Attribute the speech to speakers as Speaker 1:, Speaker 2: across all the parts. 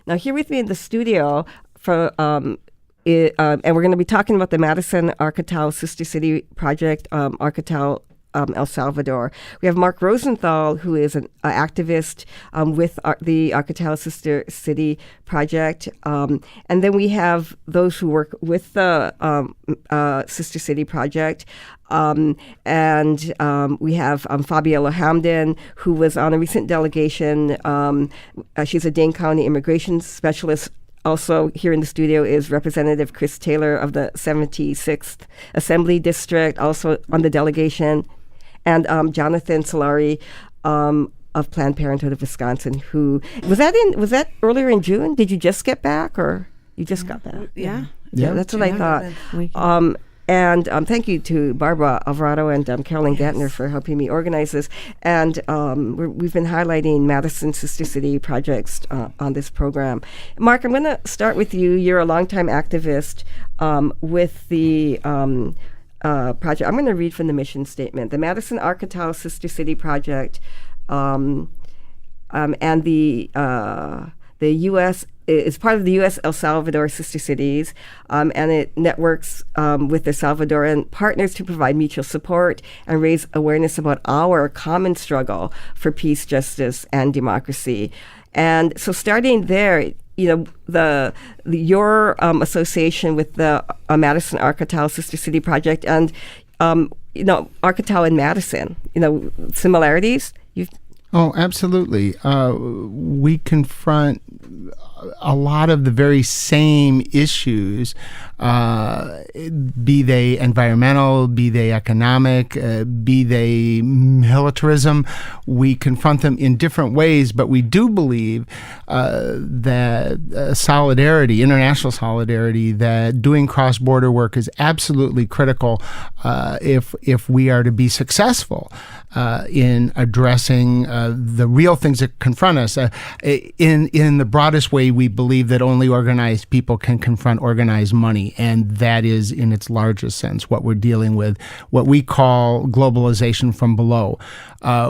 Speaker 1: Now, here with me in the studio and we're going to be talking about the Madison-Arcatao Sister City Project, Arcatao, El Salvador. We have Marc Rosenthal, who is an activist with the Arcatao Sister City Project. And then we have those who work with the Sister City Project. And we have Fabiola Hamdan, who was on a recent delegation. She's a Dane County immigration specialist. Also here in the studio is Representative Chris Taylor of the 76th Assembly District, also on the delegation, and Jonathan Solari of Planned Parenthood of Wisconsin. Who was that earlier in June? Did you just get back, or you just got back?
Speaker 2: Yeah,
Speaker 1: that's what I thought. And thank you to Barbara Alvarado and Carolyn Gantner for helping me organize this. And we've been highlighting Madison Sister City projects on this program. Marc, I'm going to start with you. You're a longtime activist with the project. I'm going to read from the mission statement. The Madison-Arcatao Sister City Project and the U.S. is part of the U.S. El Salvador Sister Cities, and it networks with the Salvadoran partners to provide mutual support and raise awareness about our common struggle for peace, justice, and democracy. And so starting there, your association with the Madison-Arcatao Sister City Project and, Arcatao and Madison, similarities?
Speaker 3: Oh, absolutely. We confront a lot of the very same issues, be they environmental, be they economic, be they militarism. We confront them in different ways, but we do believe that solidarity, international solidarity, that doing cross-border work is absolutely critical if we are to be successful in addressing the real things that confront us. In the broadest way, we believe that only organized people can confront organized money, and that is, in its largest sense, what we're dealing with, what we call globalization from below.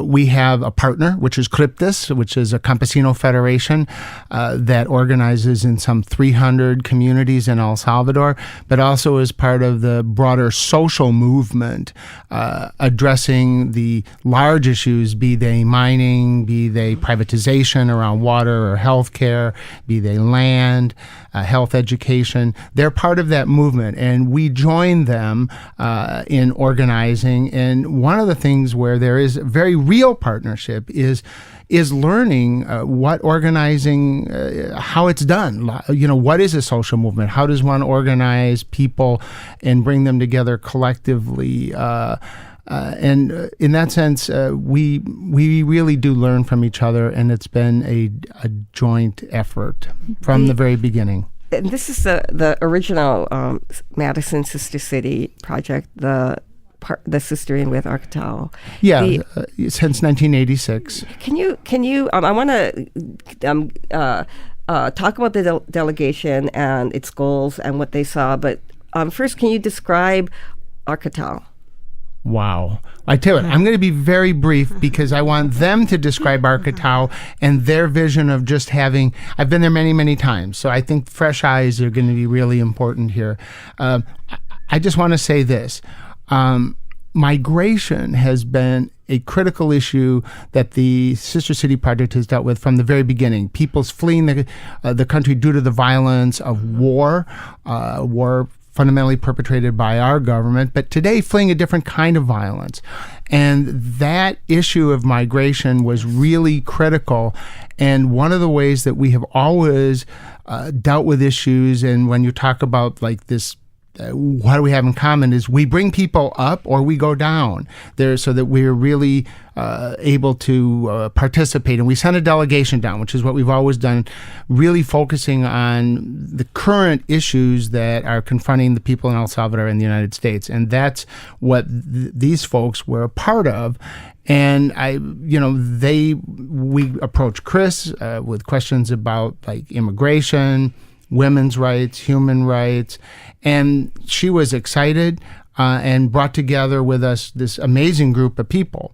Speaker 3: We have a partner, which is CRIPTIS, which is a campesino federation that organizes in some 300 communities in El Salvador, but also is part of the broader social movement addressing the large issues, be they mining, be they privatization around water or healthcare, be they land, health education. They're part of that movement, and we join them in organizing. And one of the things where there is very real partnership is learning what organizing, how it's done. What is a social movement? How does one organize people and bring them together collectively? And in that sense, we really do learn from each other, and it's been a joint effort from the very beginning.
Speaker 1: And this is the original Madison Sister City Project, the sistering with Arcatao.
Speaker 3: Yeah, since 1986.
Speaker 1: Can you? I want to talk about the delegation and its goals and what they saw. But first, can you describe Arcatao?
Speaker 3: Wow. I tell you what, I'm going to be very brief because I want them to describe Arcatao and their vision of just having, I've been there many, many times, so I think fresh eyes are going to be really important here. I just want to say this. Migration has been a critical issue that the Sister City Project has dealt with from the very beginning. People's fleeing the country due to the violence of war fundamentally perpetrated by our government, but today fleeing a different kind of violence. And that issue of migration was really critical. And one of the ways that we have always dealt with issues, and when you talk about like this, what do we have in common, is we bring people up or we go down there so that we're really able to participate. And we send a delegation down, which is what we've always done, really focusing on the current issues that are confronting the people in El Salvador and the United States. And that's what these folks were a part of. And we approached Chris with questions about like immigration, women's rights, human rights, and she was excited and brought together with us this amazing group of people.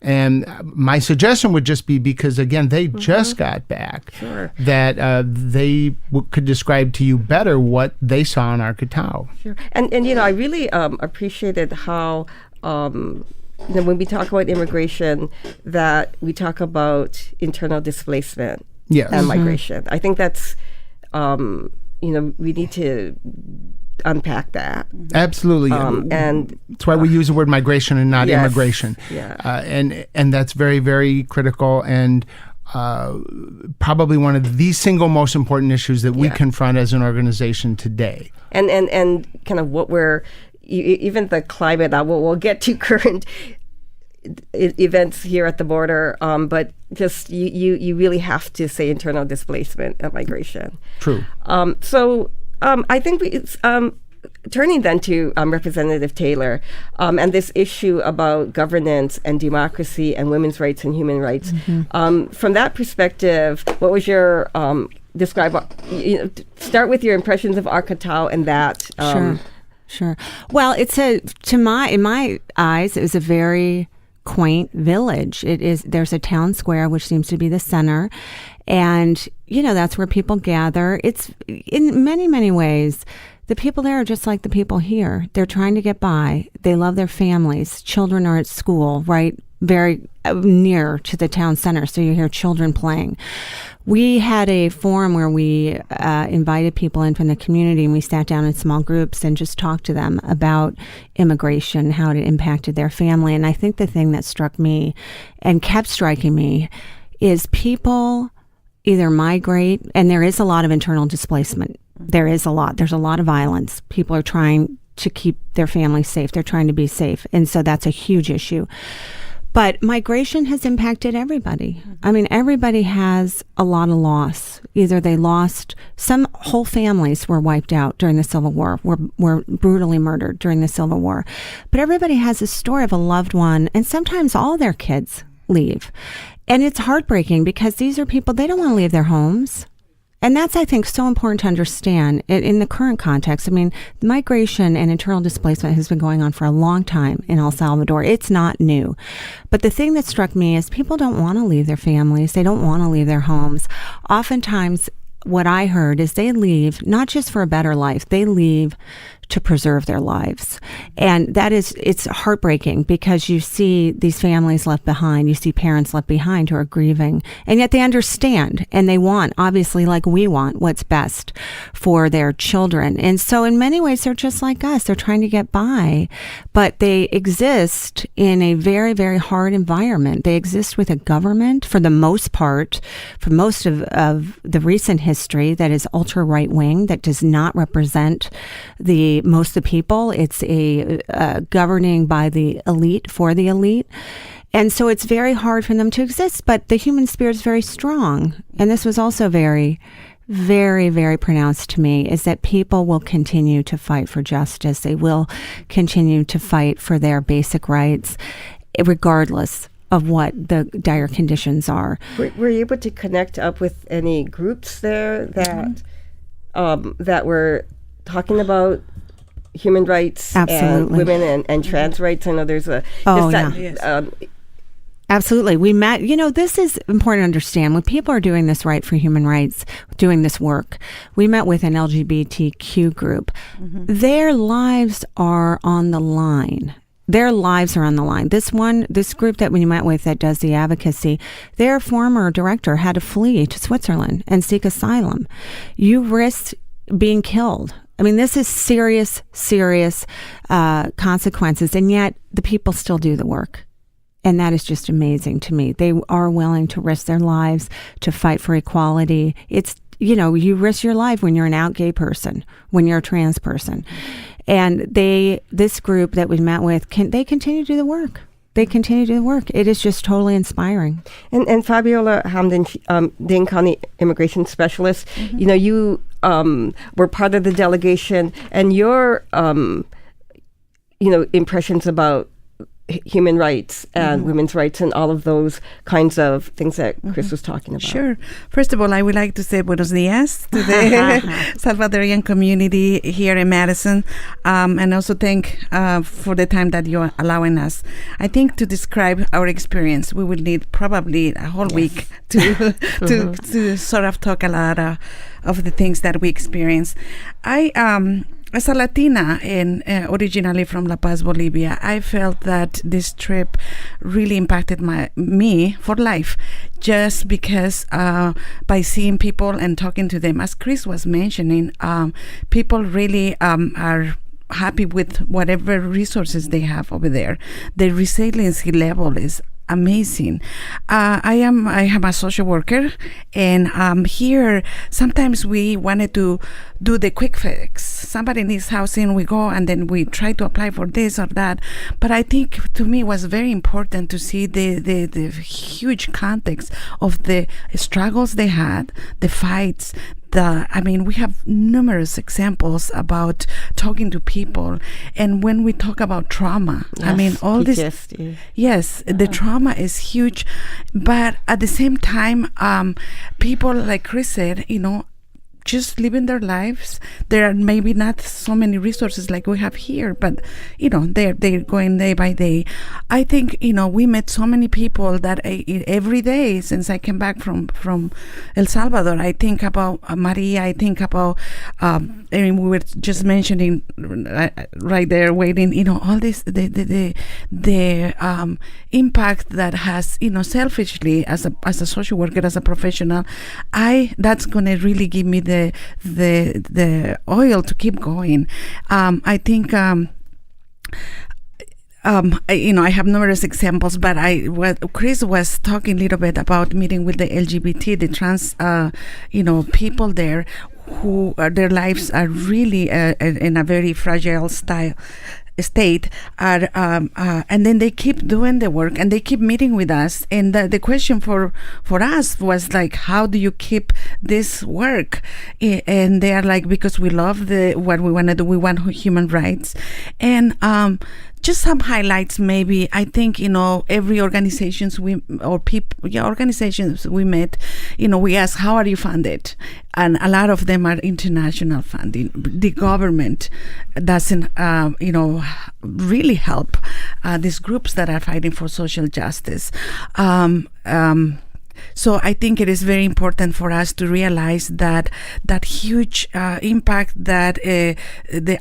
Speaker 3: And my suggestion would just be, because again, they just got back, that they could describe to you better what they saw in Arcatao.
Speaker 1: Sure. And I really appreciated how, when we talk about immigration, that we talk about internal displacement and migration. I think that's, we need to unpack that.
Speaker 3: Absolutely.
Speaker 1: And
Speaker 3: that's why we use the word migration and not immigration.
Speaker 1: Yeah.
Speaker 3: And that's very, very critical, and probably one of the single most important issues that we confront as an organization today. And
Speaker 1: kind of what we're, even the climate, we'll get to current events here at the border, but just you really have to say internal displacement and migration.
Speaker 3: True.
Speaker 1: So I think turning then to Representative Taylor and this issue about governance and democracy and women's rights and human rights. From that perspective, what was your start with your impressions of Arcatao and that.
Speaker 2: Sure. Well, in my eyes, it was a very quaint village. There's a town square, which seems to be the center. And, that's where people gather. It's in many, many ways, the people there are just like the people here. They're trying to get by. They love their families. Children are at school, right? Very near to the town center. So you hear children playing. We had a forum where we invited people in from the community, and we sat down in small groups and just talked to them about immigration, how it impacted their family. And I think the thing that struck me and kept striking me is people either migrate, and there is a lot of internal displacement. There's a lot of violence. People are trying to keep their families safe. They're trying to be safe. And so that's a huge issue. But migration has impacted everybody. I mean, everybody has a lot of loss. Either they lost, some whole families were wiped out during the Civil War, were brutally murdered during the Civil War. But everybody has a story of a loved one, and sometimes all their kids leave. And it's heartbreaking because these are people, they don't want to leave their homes. And that's, I think, so important to understand in the current context. I mean, migration and internal displacement has been going on for a long time in El Salvador. It's not new. But the thing that struck me is people don't want to leave their families. They don't want to leave their homes. Oftentimes, what I heard is they leave not just for a better life, they leave to preserve their lives. And it's heartbreaking because you see these families left behind, you see parents left behind who are grieving, and yet they understand and they want, obviously, like we want, what's best for their children. And so in many ways, they're just like us. They're trying to get by, but they exist in a very, very hard environment. They exist with a government, for the most part, for most of the recent history, that is ultra right wing, that does not represent most of the people. It's a governing by the elite for the elite. And so it's very hard for them to exist, but the human spirit is very strong. And this was also very, very, very pronounced to me, is that people will continue to fight for justice. They will continue to fight for their basic rights, regardless of what the dire conditions are.
Speaker 1: Were you able to connect up with any groups there that that were talking about human rights and women and trans rights? I know there's
Speaker 2: Absolutely. We met, this is important to understand. When people are doing this right for human rights, doing this work, we met with an LGBTQ group. Their lives are on the line. Their lives are on the line. This group that we met with that does the advocacy, their former director had to flee to Switzerland and seek asylum. You risk being killed. I mean, this is serious consequences, and yet the people still do the work. And that is just amazing to me. They are willing to risk their lives to fight for equality. It's, you risk your life when you're an out gay person, when you're a trans person. And this group that we met with, they continue to do the work. They continue to do the work. It is just totally inspiring.
Speaker 1: And Fabiola Hamdan, Dane County Immigration Specialist, you were part of the delegation, and your, impressions about human rights and women's rights and all of those kinds of things that Chris was talking about.
Speaker 4: Sure. First of all, I would like to say buenos dias to the Salvadorian community here in Madison, and also thank for the time that you're allowing us. I think to describe our experience, we will need probably a whole week to sort of talk a lot of the things that we experience. As a Latina and originally from La Paz, Bolivia, I felt that this trip really impacted me for life, just because by seeing people and talking to them, as Chris was mentioning, people really are happy with whatever resources they have over there. The resiliency level is amazing. I am a social worker, and here sometimes we wanted to do the quick fix. Somebody needs housing, we go and then we try to apply for this or that. But I think to me it was very important to see the huge context of the struggles they had, the fights. We have numerous examples about talking to people, and when we talk about trauma, all
Speaker 1: PTSD.
Speaker 4: this, yes, the trauma is huge, but at the same time, people, like Chris said, just living their lives. There are maybe not so many resources like we have here, but they're going day by day. I think we met so many people that every day since I came back from El Salvador. I think about Maria. I think about we were just mentioning right there waiting. All this the impact that has selfishly as a social worker, as a professional. That's gonna really give me the oil to keep going. I think I have numerous examples, but what Chris was talking a little bit about meeting with the LGBT, the trans people there, who their lives are really in a very fragile state, and then they keep doing the work and they keep meeting with us, and the question for us was like, how do you keep this work? And they are like, because we love what we want to do, we want human rights. And just some highlights, maybe. I think every organizations we met, we ask, how are you funded? And a lot of them are international funding. The government doesn't really help these groups that are fighting for social justice. So I think it is very important for us to realize that huge impact that the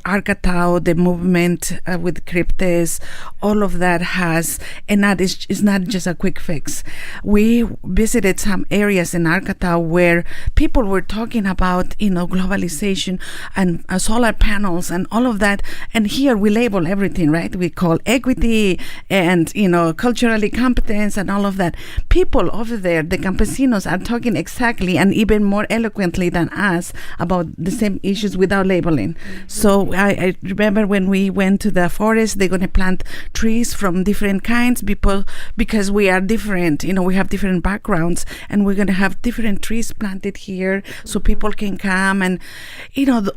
Speaker 4: Arcatao, the movement with Cryptes, all of that has, and that is not just a quick fix. We visited some areas in Arcatao where people were talking about globalization and solar panels and all of that, and here we label everything, right? We call equity and culturally competence and all of that. People over there, the campesinos, are talking exactly and even more eloquently than us about the same issues without labeling. So I remember when we went to the forest, they're going to plant trees from different kinds because we are different. We have different backgrounds, and we're going to have different trees planted here so people can come, and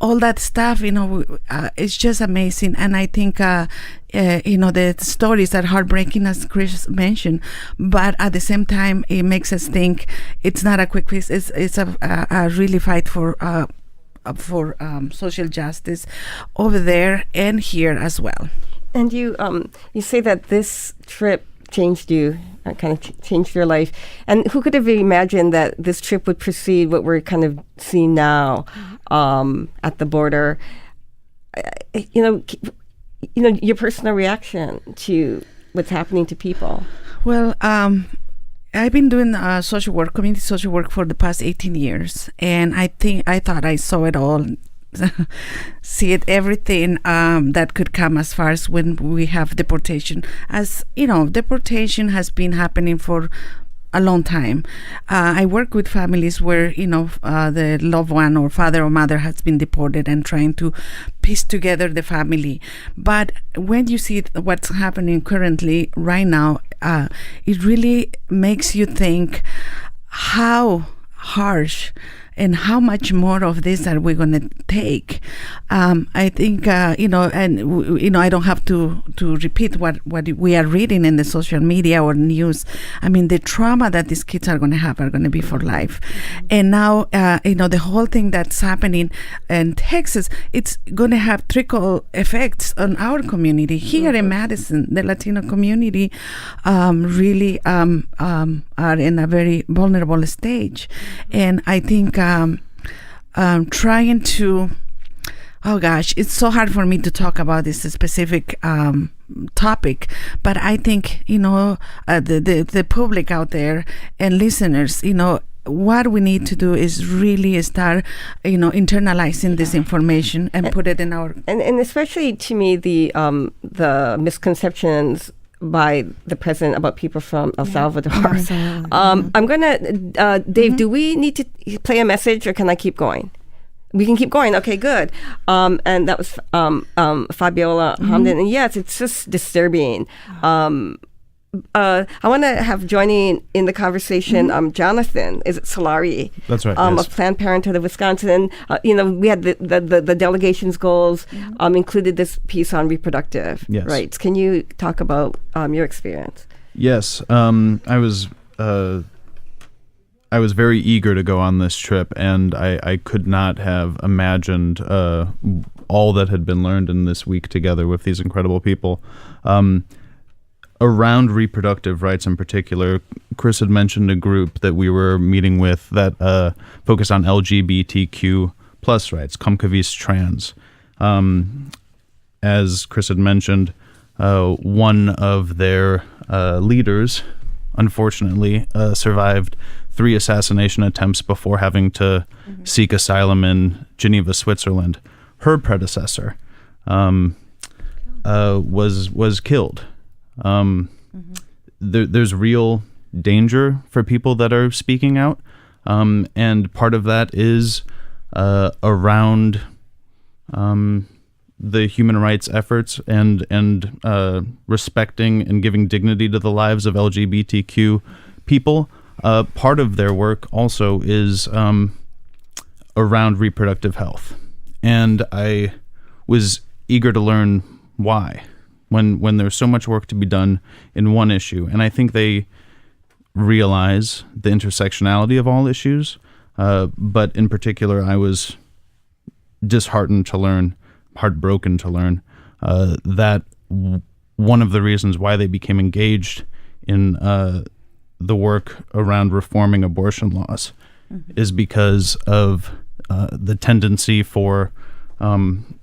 Speaker 4: all that stuff. It's just amazing. And I think the stories are heartbreaking, as Chris mentioned, but at the same time, it makes us think it's not a quick fix. It's a really fight for social justice over there and here as well.
Speaker 1: And you say that this trip changed you, kind of changed your life. And who could have imagined that this trip would precede what we're kind of seeing now at the border? Your personal reaction to what's happening to people.
Speaker 4: Well, I've been doing community social work for the past 18 years, and I thought I saw it all, see it, everything that could come as far as when we have deportation. As deportation has been happening for a long time. I work with families where the loved one or father or mother has been deported and trying to piece together the family. But when you see what's happening currently right now, it really makes you think, how harsh. And how much more of this are we going to take? I think, I don't have to repeat what we are reading in the social media or news. I mean, the trauma that these kids are going to have are going to be for life. And now, the whole thing that's happening in Texas, it's going to have trickle effects on our community. Here in Madison, the Latino community really are in a very vulnerable stage. And I think trying to, it's so hard for me to talk about this specific topic, but I think, the public out there and listeners, what we need to do is really start, internalizing this information and put it in our...
Speaker 1: And especially to me, the misconceptions by the president about people from El Salvador. I'm going to, Dave, do we need to play a message or can I keep going? We can keep going. Okay, good. And that was Fabiola Hamdan. And yes, it's just disturbing. I want to have joining in the conversation Jonathan, is it Solari?
Speaker 5: That's right.
Speaker 1: Yes. Of Planned Parenthood of Wisconsin. We had the delegation's goals included this piece on reproductive rights. Can you talk about your experience?
Speaker 5: Yes. I was very eager to go on this trip, and I could not have imagined all that had been learned in this week together with these incredible people. Around reproductive rights in particular, Chris had mentioned a group that we were meeting with that focused on LGBTQ plus rights, Comcavis Trans. As Chris had mentioned, one of their leaders, unfortunately, survived 3 assassination attempts before having to seek asylum in Geneva, Switzerland. Her predecessor was killed. There's real danger for people that are speaking out, and part of that is around the human rights efforts and respecting and giving dignity to the lives of LGBTQ people. Part of their work also is around reproductive health, and I was eager to learn why. When there's so much work to be done in one issue. And I think they realize the intersectionality of all issues. But in particular, I was disheartened to learn, heartbroken to learn, that one of the reasons why they became engaged in the work around reforming abortion laws is because of the tendency for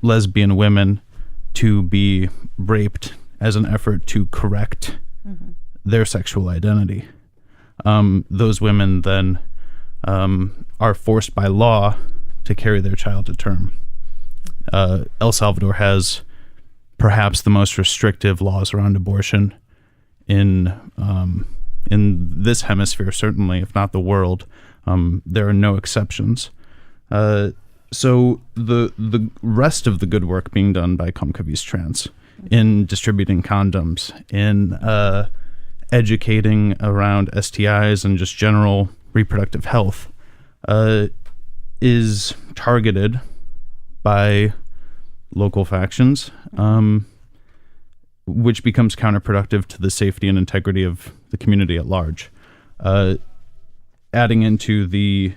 Speaker 5: lesbian women to be raped as an effort to correct their sexual identity. Those women then are forced by law to carry their child to term. El Salvador has perhaps the most restrictive laws around abortion in this hemisphere, certainly, if not the world. There are no exceptions. So the rest of the good work being done by Comcavis Trans in distributing condoms, in educating around STIs and just general reproductive health is targeted by local factions, which becomes counterproductive to the safety and integrity of the community at large. Adding into the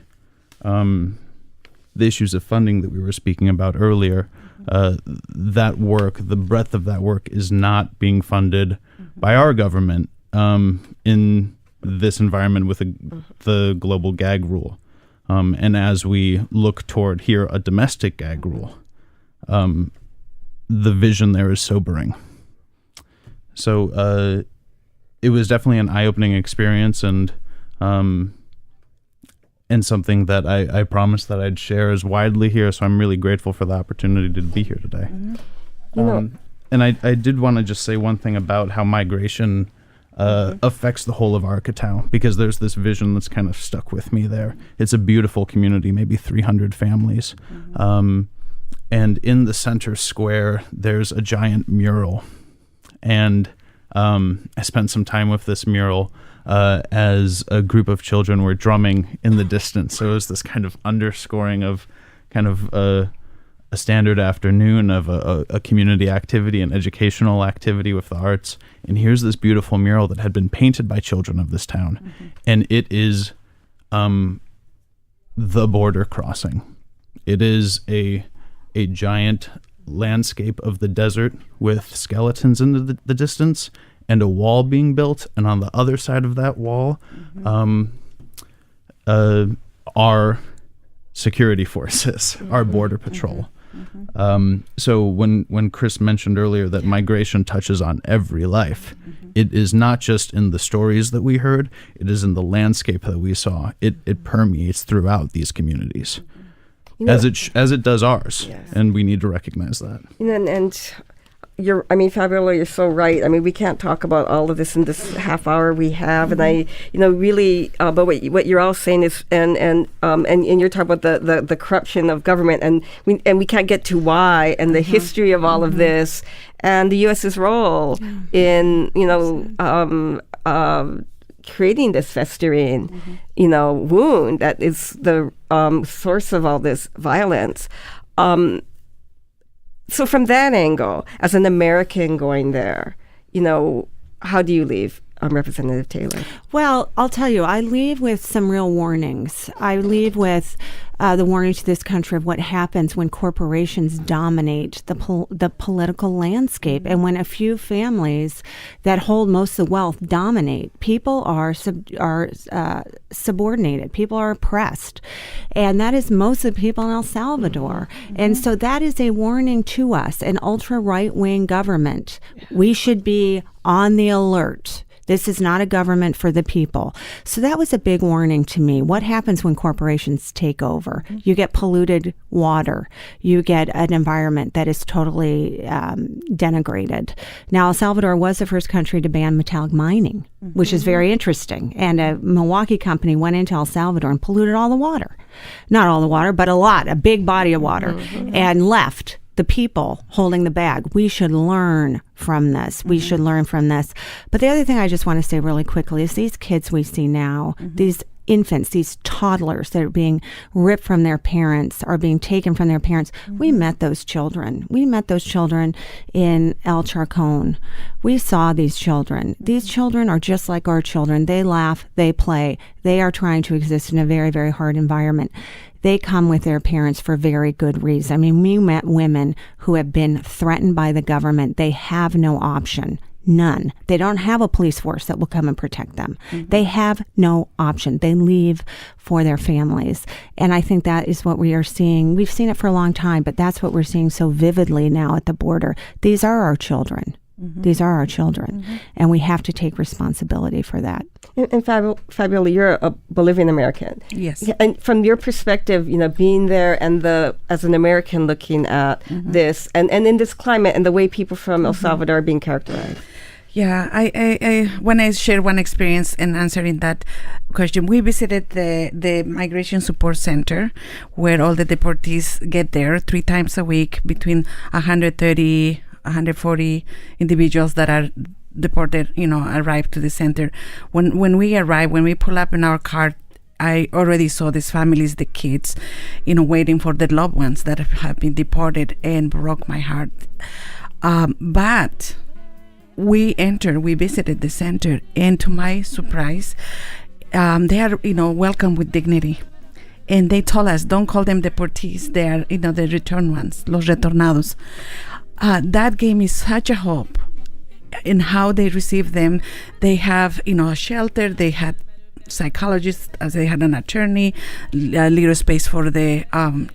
Speaker 5: issues of funding that we were speaking about earlier, that work, the breadth of that work is not being funded by our government in this environment with the global gag rule. And as we look toward here a domestic gag rule, the vision there is sobering. So it was definitely an eye-opening experience, and something that I promised that I'd share as widely here. So I'm really grateful for the opportunity to be here today. And I did want to just say one thing about how migration affects the whole of Arcatao, because there's this vision that's kind of stuck with me there. It's a beautiful community, maybe 300 families. And in the center square, there's a giant mural. And I spent some time with this mural as a group of children were drumming in the distance. So it was this kind of underscoring of kind of a standard afternoon of a community activity, an educational activity with the arts. And here's this beautiful mural that had been painted by children of this town. Mm-hmm. And it is the border crossing. It is a giant landscape of the desert with skeletons in the distance and a wall being built. And on the other side of that wall are security forces, our border patrol. So when Chris mentioned earlier that migration touches on every life, it is not just in the stories that we heard, it is in the landscape that we saw. It permeates throughout these communities, as it does ours, and we need to recognize that.
Speaker 1: And Fabiola, you're so right. I mean, we can't talk about all of this in this half hour we have, and I, really. But what you're all saying is, and you're talking about the corruption of government, and we can't get to why and the history of all of this, and the U.S.'s role in creating this festering, wound that is the source of all this violence. So from that angle, as an American going there, how do you leave, Representative Taylor?
Speaker 2: Well, I'll tell you, I leave with some real warnings. I leave with the warning to this country of what happens when corporations dominate the political landscape, and when a few families that hold most of the wealth dominate. People are subordinated. People are oppressed, and that is most of the people in El Salvador. And so that is a warning to us, an ultra right-wing government. We should be on the alert. This is not a government for the people. So that was a big warning to me. What happens when corporations take over? You get polluted water. You get an environment that is totally denigrated. Now, El Salvador was the first country to ban metallic mining, which is very interesting. And a Milwaukee company went into El Salvador and polluted all the water. Not all the water, but a big body of water, and left the people holding the bag. We should learn from this. We should learn from this. But the other thing I just want to say really quickly is these kids we see now, these infants, these toddlers that are being ripped from their parents, are being taken from their parents. We met those children. We met those children in El Charcon. We saw these children. These children are just like our children. They laugh, they play. They are trying to exist in a very, very hard environment. They come with their parents for very good reason. I mean, we met women who have been threatened by the government. They have no option. None. They don't have a police force that will come and protect them. They have no option. They leave for their families. And I think that is what we are seeing. We've seen it for a long time, but that's what we're seeing so vividly now at the border. These are our children. These are our children, and we have to take responsibility for that.
Speaker 1: And Fabiola, you're a Bolivian American.
Speaker 4: Yes.
Speaker 1: And from your perspective, being there and as an American looking at this and in this climate and the way people from El Salvador are being characterized.
Speaker 4: Yeah, I when I share one experience in answering that question, we visited the Migration Support Center, where all the deportees get there 3 times a week, between 140 individuals that are deported, arrive to the center. When we arrive, when we pull up in our car, I already saw these families, the kids, waiting for their loved ones that have been deported, and broke my heart. But we visited the center, and to my surprise, they are, welcome with dignity. And they told us, don't call them deportees. They are, the returned ones, los retornados. That gave me such a hope in how they received them. They have, a shelter. They had psychologists, as they had an attorney, a little space for the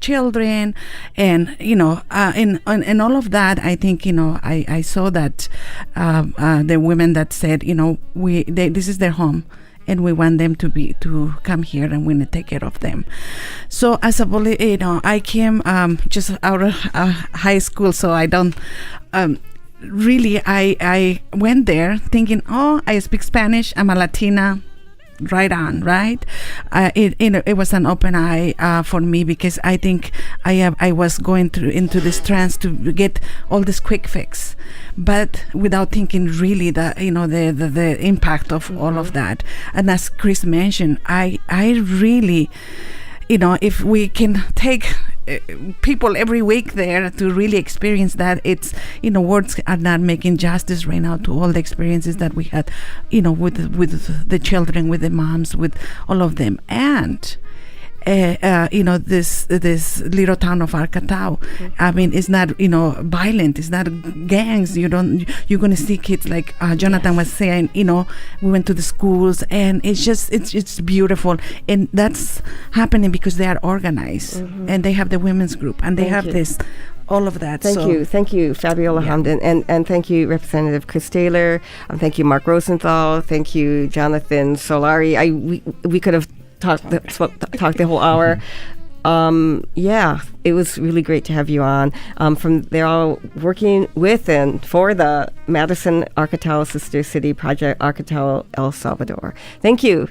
Speaker 4: children, and in all of that, I think I saw that the women that said, this is their home, and we want them to come here, and we're gonna take care of them. So as I came just out of high school, so I don't really. I went there thinking, I speak Spanish. I'm a Latina. right on, right? It was an open eye for me, because I think I was going into this trance to get all this quick fix, but without thinking really the impact of all of that. And as Chris mentioned, I really, if we can take people every week there to really experience that, it's, words are not making justice right now to all the experiences that we had, with the children, with the moms, with all of them. And this little town of Arcatao, I mean, it's not violent, it's not gangs. You're going to see kids like Jonathan was saying. We went to the schools, and it's beautiful, and that's happening because they are organized, and they have the women's group, and they have this. All of that.
Speaker 1: Thank you, Fabiola Hamdan, and thank you, Representative Chris Taylor. Thank you, Marc Rosenthal. Thank you, Jonathan Solari. We could have talked the whole hour. It was really great to have you on. They're all working with and for the Madison-Arcatao Sister City Project, Arcatao, El Salvador. Thank you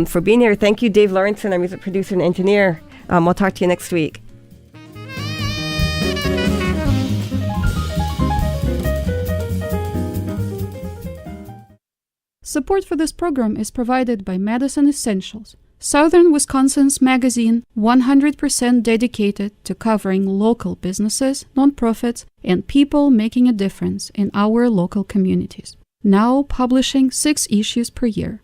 Speaker 1: for being here. Thank you, Dave Lawrenson, our music producer and engineer. We'll talk to you next week.
Speaker 6: Support for this program is provided by Madison Essentials, Southern Wisconsin's magazine 100% dedicated to covering local businesses, nonprofits, and people making a difference in our local communities. Now publishing 6 issues per year.